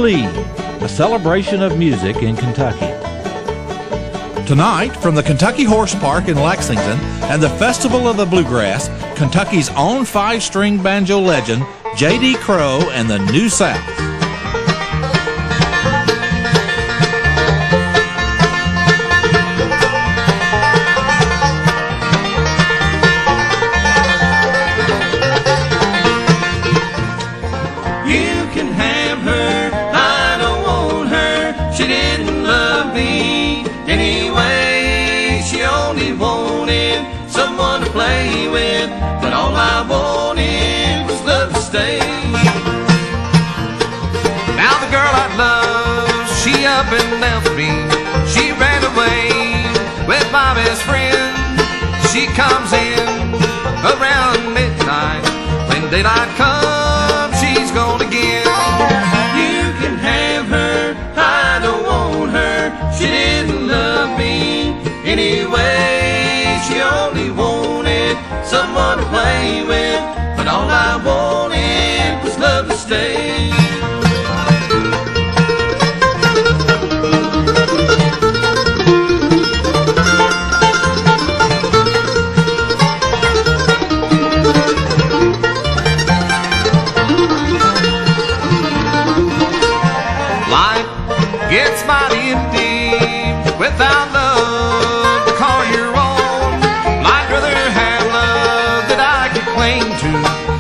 Jubilee, a celebration of music in Kentucky. Tonight, from the Kentucky Horse Park in Lexington and the Festival of the Bluegrass, Kentucky's own five-string banjo legend, J.D. Crowe and the New South. You can have her, I don't want her. She didn't love me anyway. She only wanted someone to play with, but all I wanted was love to stay. Now the girl I love, she up and left me. She ran away with my best friend. She comes in around midnight. When daylight comes, she's gone again. You can have her, I don't want her. She didn't love me anyway. She only wanted someone to play with, but all I wanted was love to stay. It's mighty empty without love to call your own. I'd rather have love that I could cling to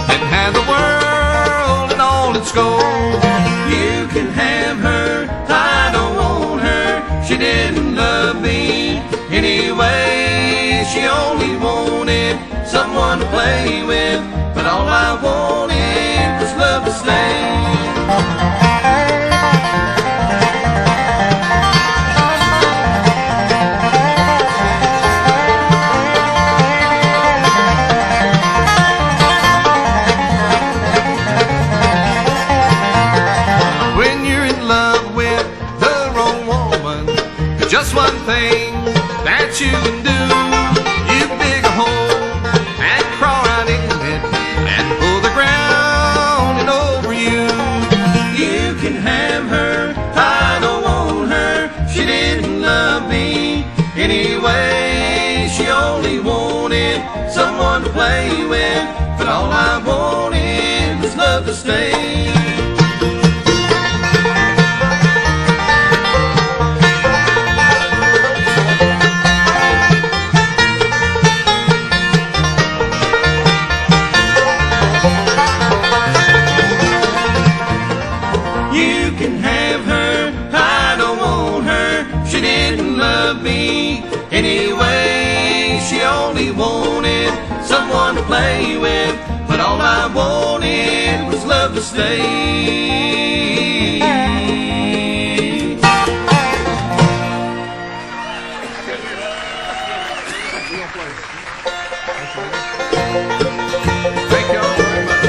than have the world and all its gold. You can have her, I don't want her. She didn't love me anyway. She only wanted someone to play with, but all I wanted was love to stay. Just one thing that you can do, you dig a hole and crawl right in it and pull the ground in over you. You can have her, I don't want her. She didn't love me anyway. She only wanted someone to play with, but all I wanted was love to stay. Anyway, she only wanted someone to play with, but all I wanted was love to stay. Thank you all very much.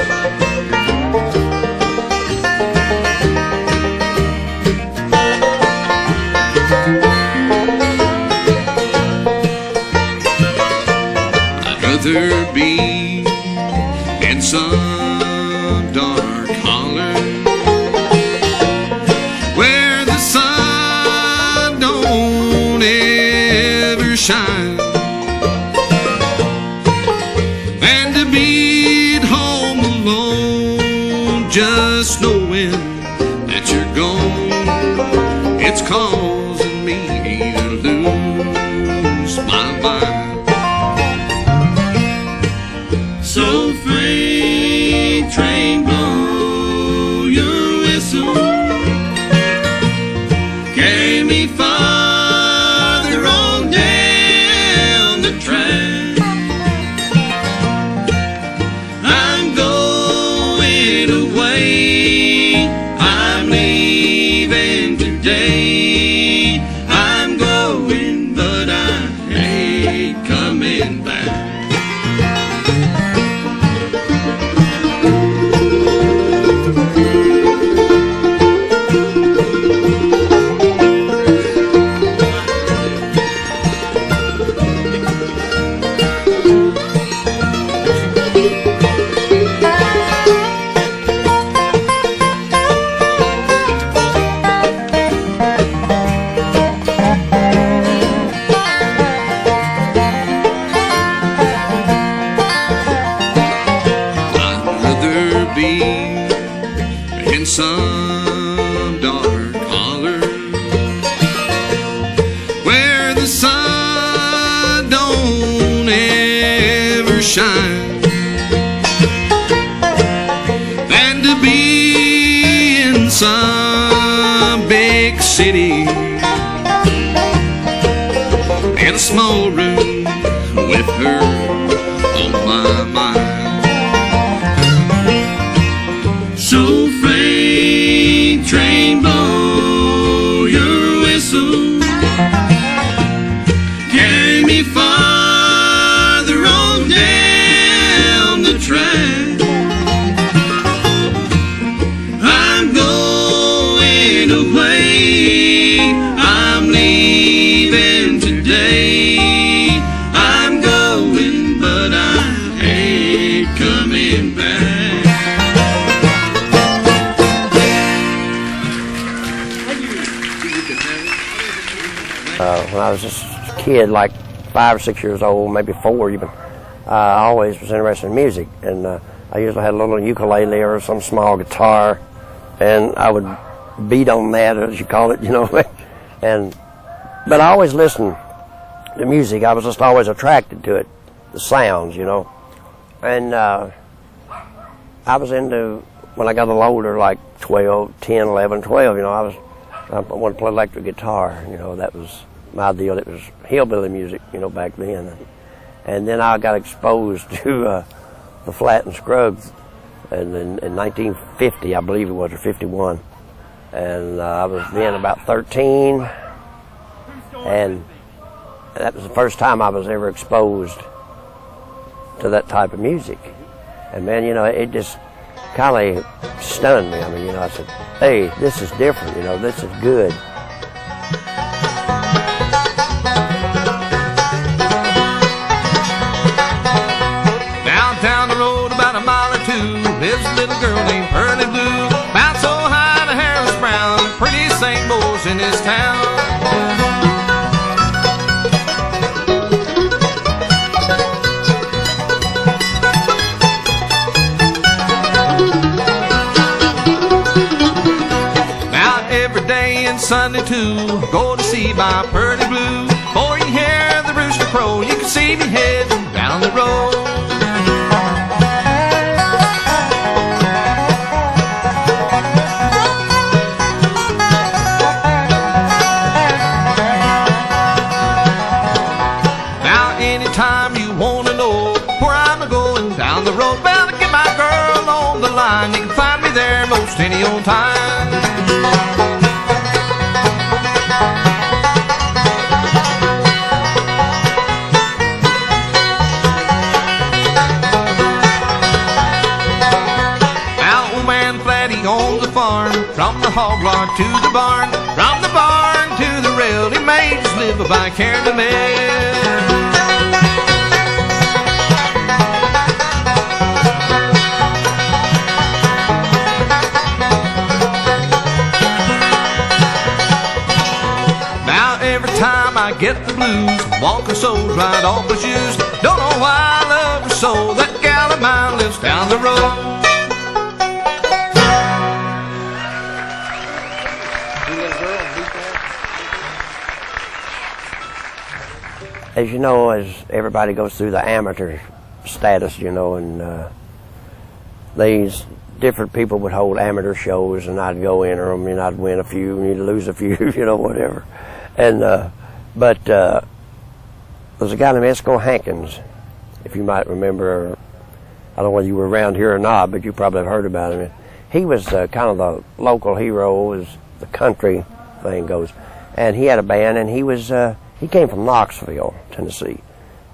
Rather be in some dark holler where the sun don't ever shine, than to be at home alone, just knowing that you're gone. It's causing me to lose my mind. So freight train, blow your whistle, carry me farther on down shine than to be in some big city in a small room with her on my mind. So freight train, blow your whistle, carry me farther on down the track. I'm going away, I'm leaving today. I'm going, but I ain't coming back. When I was just a kid, like 5 or 6 years old, maybe 4 even, I always was interested in music, and I usually had a little ukulele or some small guitar, and I would beat on that, as you call it, you know. But I always listened to music. I was just always attracted to it, the sounds, you know. And I was into, when I got a little older, like 12, 10, 11, 12, you know, I wanted to play electric guitar, you know. That was my deal. It was hillbilly music, you know, back then. And then I got exposed to the Flat and Scruggs in 1950, I believe it was, or 51. And I was then about 13, and that was the first time I was ever exposed to that type of music. And man, you know, it just kind of stunned me. I mean, you know, I said, hey, this is different, you know, this is good. Down the road about a mile or two lives a little girl named Pearly Blue. About so high the hair was brown, prettiest St. Boys in this town. Now every day and Sunday too, go to see my Pearly Blue. Before you hear the rooster crow, you can see me heading down the road. Anytime you want to know where I'm going down the road, well, to get my girl on the line, you can find me there most any old time. Now, old man Flatty owns the farm, from the hog barn to the barn, from the barn to the rail. He made his living by carrying the mail. Time I get the blues, walking soles right off my shoes. Don't know why I love her so. That gal of mine lives down the road. As you know, as everybody goes through the amateur status, you know, and these different people would hold amateur shows, and I'd go enter them, and I'd win a few, and you'd lose a few, you know, whatever. And but there's a guy named Esco Hankins, if you might remember. I don't know whether you were around here or not, but you probably have heard about him. He was kind of the local hero, as the country thing goes. And he had a band, and he came from Knoxville, Tennessee,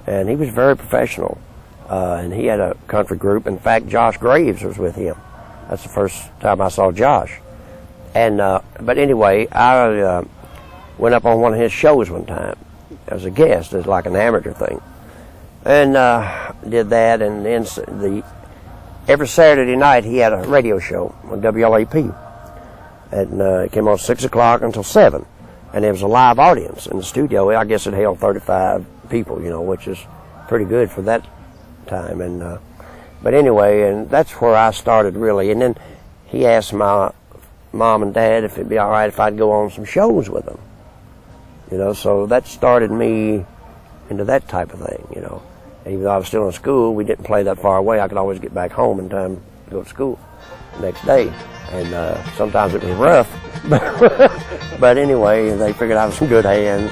and he was very professional. And he had a country group. In fact, Josh Graves was with him. That's the first time I saw Josh. And but anyway, I went up on one of his shows one time as a guest, as like an amateur thing, and did that. And then every Saturday night he had a radio show on WLAP, and it came on 6 o'clock until 7, and there was a live audience in the studio. I guess it held 35 people, you know, which is pretty good for that time. And but anyway, and that's where I started really. And then he asked my mom and dad if it'd be all right if I'd go on some shows with them. You know, so that started me into that type of thing, you know. even though I was still in school, we didn't play that far away. I could always get back home in time to go to school the next day. And sometimes it was rough. But anyway, they figured I was in good hands.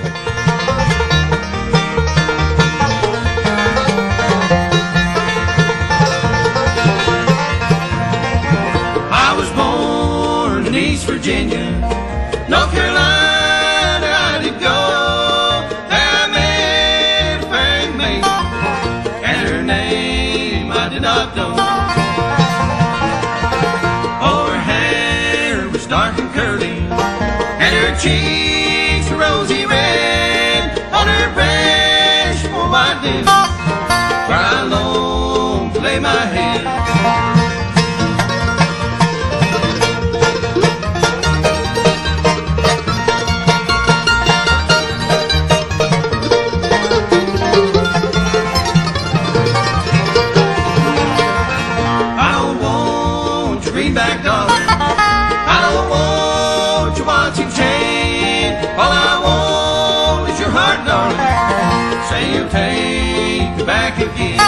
I was born in East Virginia, North Carolina I did go. There I met a fair maid, and her name I did not know. Oh, her hair was dark and curly, and her cheeks were rosy red. On her breast, oh, I did, where I longed to lay my head. Greenback dollar, I don't want your watch and chain. All I want is your heart, darling. Say you'll take it back again.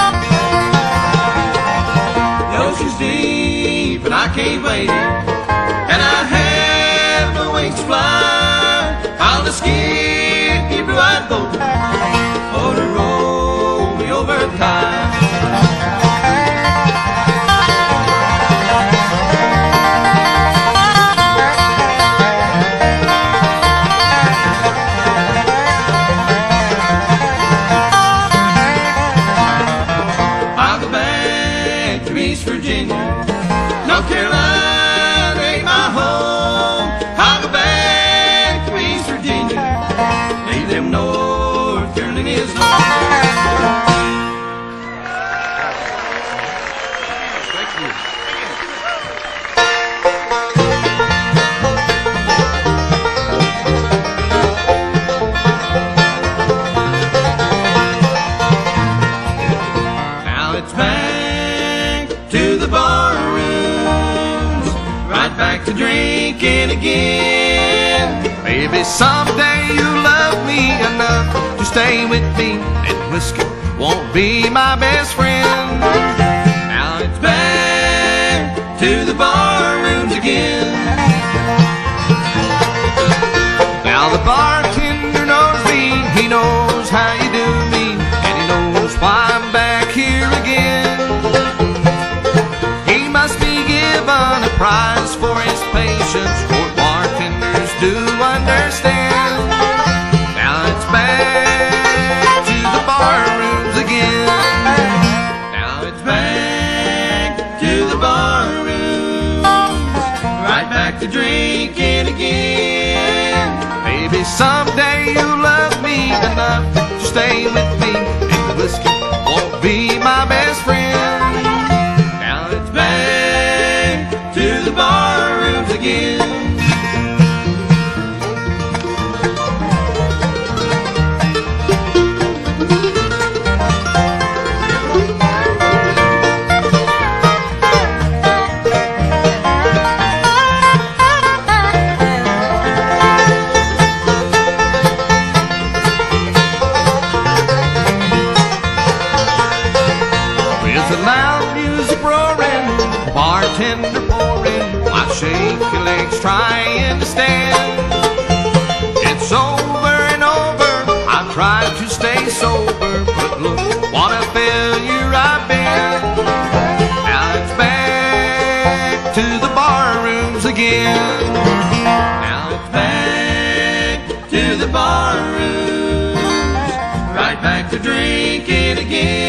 The ocean's deep and I can't wait, and I have no wings to fly. I'll just skip your blue-eyed boat for to roll me over the tide. North Carolina ain't my home. I'll go back to East Virginia, leave them North Carolinians alone. Thank you. Now it's back to the bar rooms, right back to drinking again. Maybe someday you'll love me enough to stay with me, and whiskey won't be my best friend. Now it's back to the bar rooms again. Now the bartender knows me, he knows how you do me, and he knows why I'm back here again. He must be given a prize for his patience, for bartenders do understand. Now it's back to the bar rooms again. Now it's back to the bar rooms, right back to drinking again. Maybe someday you'll love me enough to stay with me, and whiskey won't be my best friend. Back to the bar rooms again. With the loud music roaring, bartender pouring, I shake your legs trying to stand. It's over and over, I've tried to stay sober, but look what a failure I've been. Now it's back to the bar rooms again. Now it's back to the bar rooms, right back to drinking again.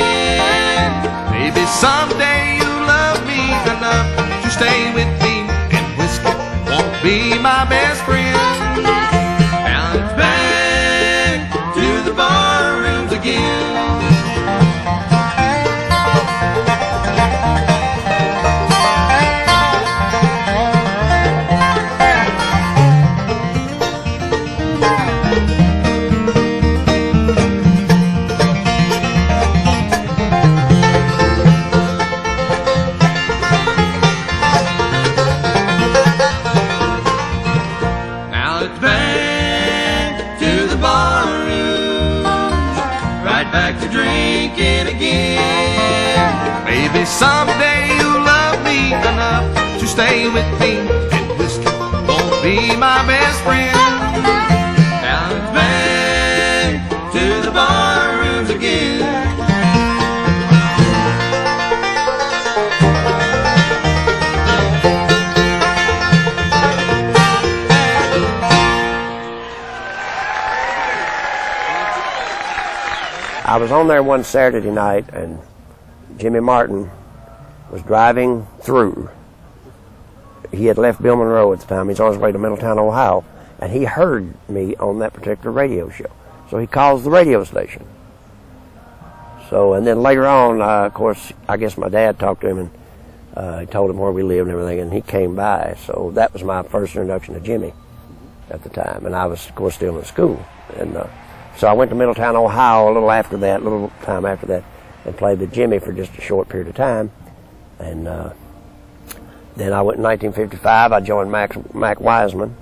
Maybe someday you'll love me enough to stay with me, and whiskey won't be my best friend. Now it's back to the bar rooms again. drinking again. Maybe someday you'll love me enough to stay with me, and whiskey won't be my best friend. Now it's back to the bar rooms again. I was on there one Saturday night, and Jimmy Martin was driving through. He had left Bill Monroe at the time. He's on his way to Middletown, Ohio, and he heard me on that particular radio show. So he calls the radio station. So, and then later on, of course, I guess my dad talked to him, and he told him where we lived and everything, and he came by. So that was my first introduction to Jimmy at the time, and I was, of course, still in school. And so I went to Middletown, Ohio a little time after that, and played with Jimmy for just a short period of time. And then I went in 1955. I joined Mac Wiseman,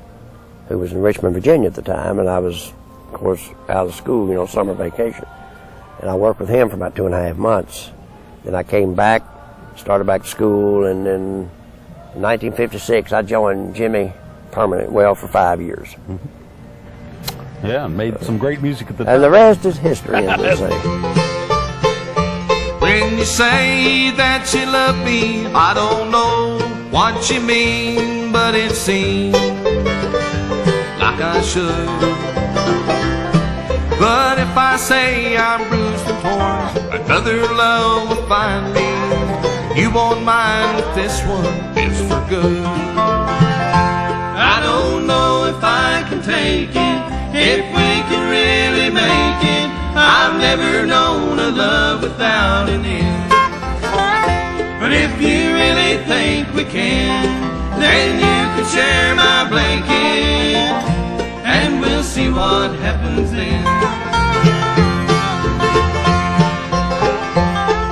who was in Richmond, Virginia at the time, and I was, of course, out of school, you know, summer vacation. And I worked with him for about 2.5 months. Then I came back, started back to school, and then in 1956 I joined Jimmy permanent, well, for 5 years. Mm-hmm. Yeah, made some great music at the time. And the rest is history, as they say. When you say that you love me, I don't know what you mean, but it seems like I should. But if I say I'm bruised and torn, another love will find me. You won't mind if this one is for good. I don't know if I can take it, if we can really make it. I've never known a love without an end. But if you really think we can, then you can share my blanket, and we'll see what happens then.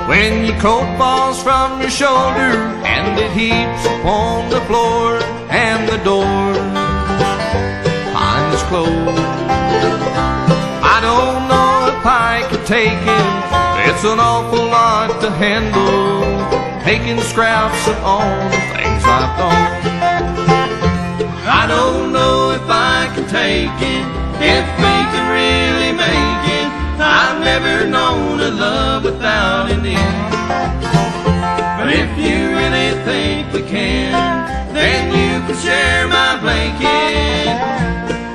When your coat falls from your shoulder and it heaps upon the floor, and the door finds closed, I don't know if I could take it. It's an awful lot to handle, taking scraps of all the things I've done. I don't know if I can take it, if we can really make it. I've never known a love without an end. But if you really think we can, then you can share my blanket,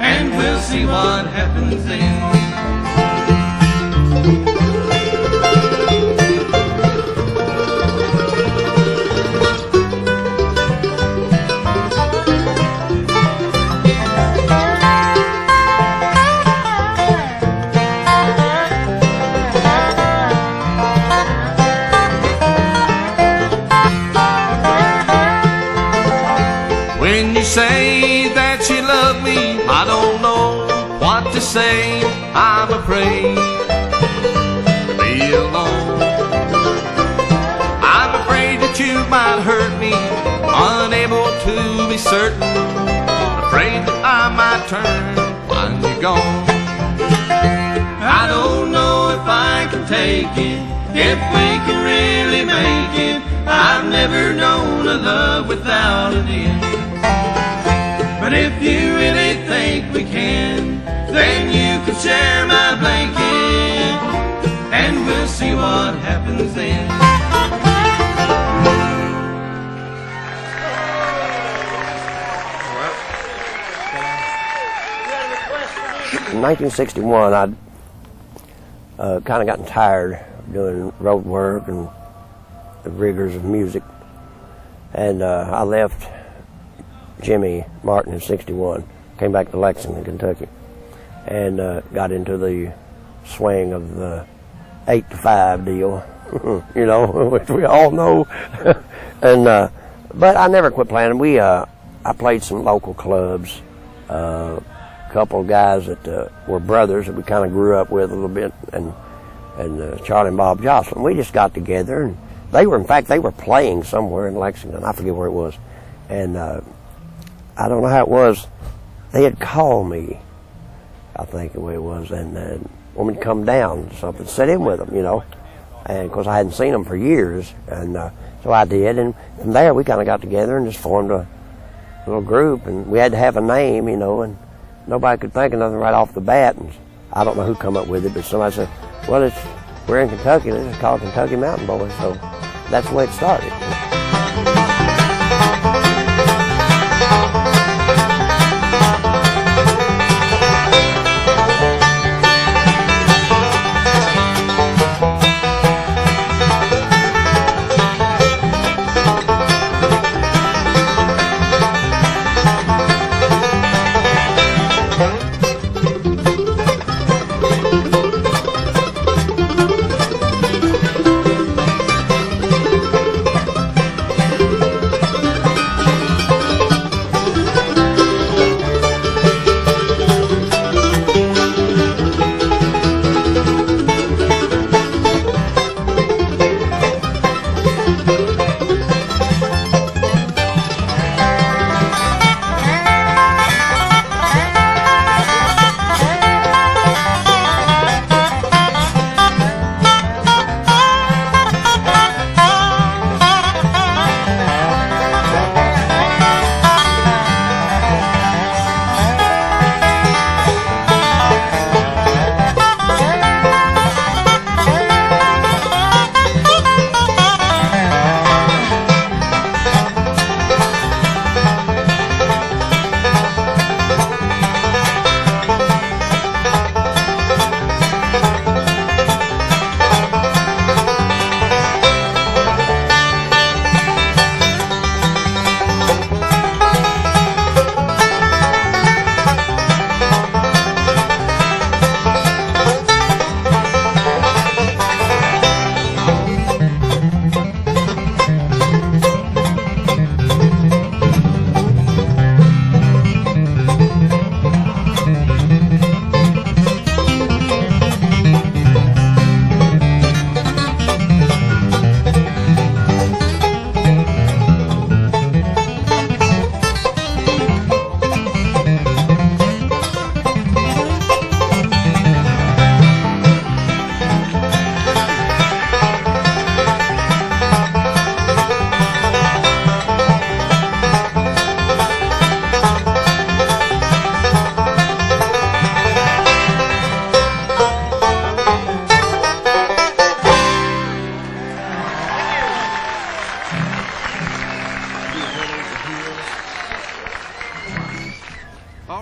and we'll see what happens then. When you say that you love me, I don't know what to say. I'm afraid to be alone. I'm afraid that you might hurt me, unable to be certain, afraid that I might turn when you're gone. I don't know if I can take it, if we can really make it. I've never known a love without an end. But if you really think we can, then you can share my blanket, and we'll see what happens then. In 1961, I'd kind of gotten tired of doing road work and the rigors of music, and I left Jimmy Martin in '61, came back to Lexington, Kentucky, and got into the swing of the 8 to 5 deal, you know, which we all know. And but I never quit playing. I played some local clubs, a couple of guys that were brothers that we kind of grew up with a little bit, and Charlie and Bob Jocelyn. We just got together, and they were playing somewhere in Lexington. I forget where it was, and I don't know how it was. They had called me I think the way it was, and want me to come down or something, sit in with them, you know. And of course I hadn't seen them for years, and so I did. And from there we kind of got together and just formed a little group, and we had to have a name, you know, and nobody could think of nothing right off the bat. And I don't know who come up with it, but somebody said, well, we're in Kentucky, let's just call it Kentucky Mountain Boys. So that's the way it started.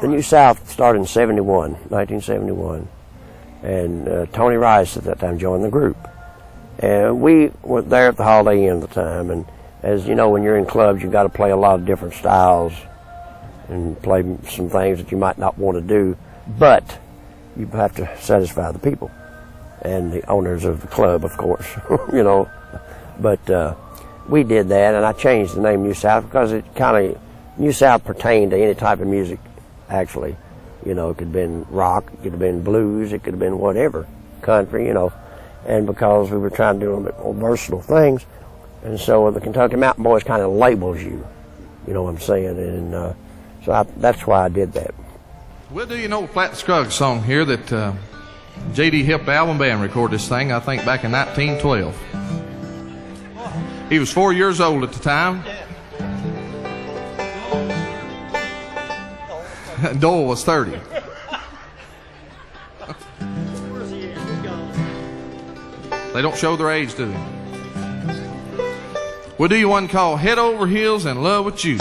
The New South started in 1971, and Tony Rice at that time joined the group. And we were there at the Holiday Inn at the time, and as you know, when you're in clubs, you've got to play a lot of different styles and play some things that you might not want to do, but you have to satisfy the people and the owners of the club, of course, you know. But we did that, and I changed the name New South because it kind of, New South pertained to any type of music, actually. You know, it could have been rock, it could have been blues, it could have been whatever, country, you know. And because we were trying to do a bit more versatile things, and so the Kentucky Mountain Boys kind of labels you, you know what I'm saying, and so that's why I did that. Well, do you know Flat Scruggs song here that J.D. helped the album band record this thing, I think back in 1912. He was 4 years old at the time. Doyle was 30. They don't show their age, do they? We'll do you one called Head Over Heels in Love with You.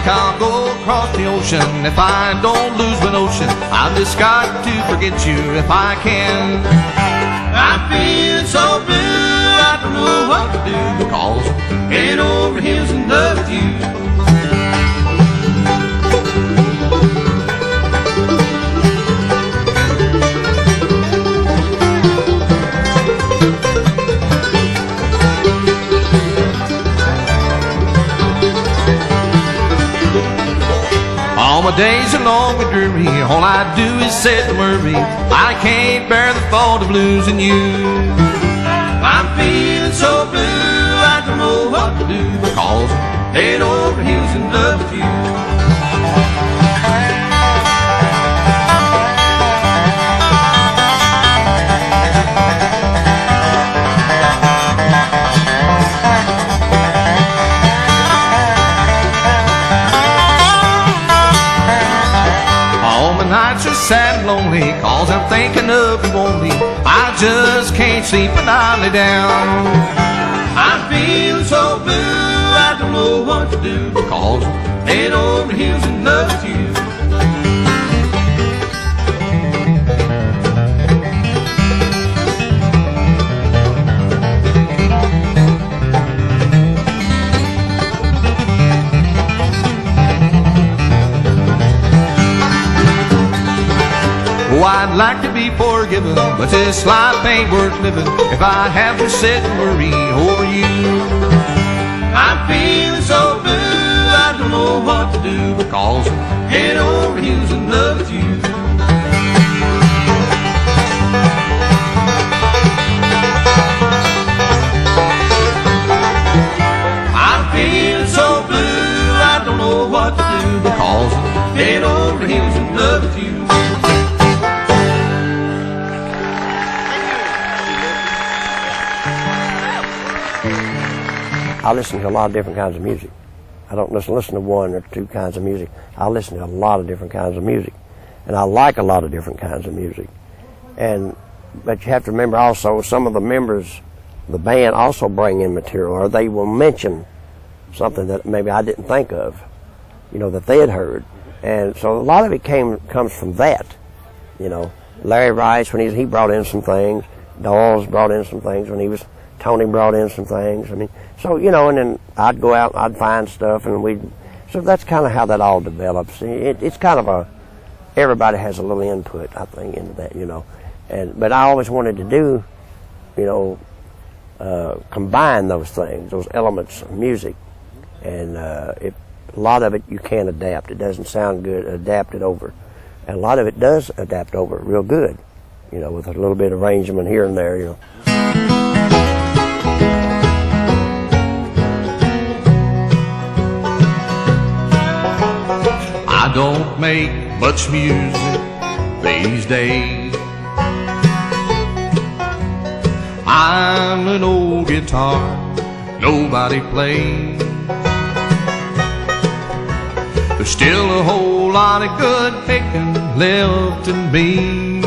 I'll go across the ocean if I don't lose my notion. I've just got to forget you if I can. I'm feeling so blue, I don't know what to do, because I'm head over heels in love with you. All my days are long and dreary. All I do is sit and worry. I can't bear the thought of losing you. I'm feeling so blue, I don't know what to do, because I'm head over heels in love with you. Nights are sad and lonely, cause I'm thinking of you only. I just can't sleep when I lay down. I'm feeling so blue, I don't know what to do, because I'm head over heels in love with you. Oh, I'd like to be forgiven, but this life ain't worth living if I have to sit and worry over you. I'm feeling so blue, I don't know what to do, because I'm head over heels in love with you. I'm feeling so blue, I don't know what to do, because I'm head over heels in love with you. I listen to a lot of different kinds of music. I don't listen to one or two kinds of music. I listen to a lot of different kinds of music. And I like a lot of different kinds of music. But you have to remember also, some of the members of the band also bring in material, or they will mention something that maybe I didn't think of, that they had heard. And so a lot of it comes from that. Larry Rice, when he brought in some things. Dawes brought in some things when Tony brought in some things. So, and then I'd go out and I'd find stuff, and so that's kind of how that all develops. It's kind of everybody has a little input, I think, into that, but I always wanted to do, combine those things, those elements of music, and a lot of it you can't adapt. It doesn't sound good, adapt it over. And a lot of it does adapt over real good, with a little bit of arrangement here and there, I don't make much music these days. I'm an old guitar nobody plays. There's still a whole lot of good picking left in me,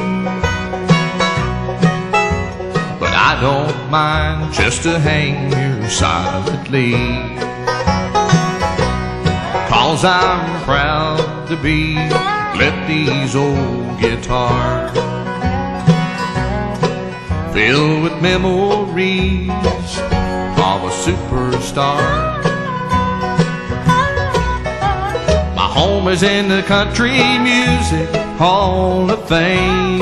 but I don't mind just to hang here silently, 'cause I'm proud to be Lefty's old guitar, filled with memories of a superstar. My home is in the Country Music Hall of Fame.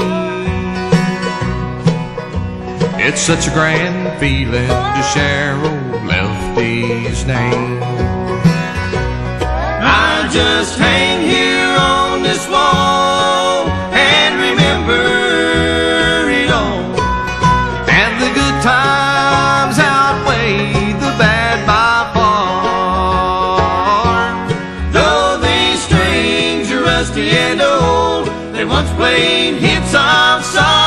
It's such a grand feeling to share old Lefty's name. I just hang here on this wall and remember it all, and the good times outweigh the bad by far. Though these strings are rusty and old, they once played hits of sorrow.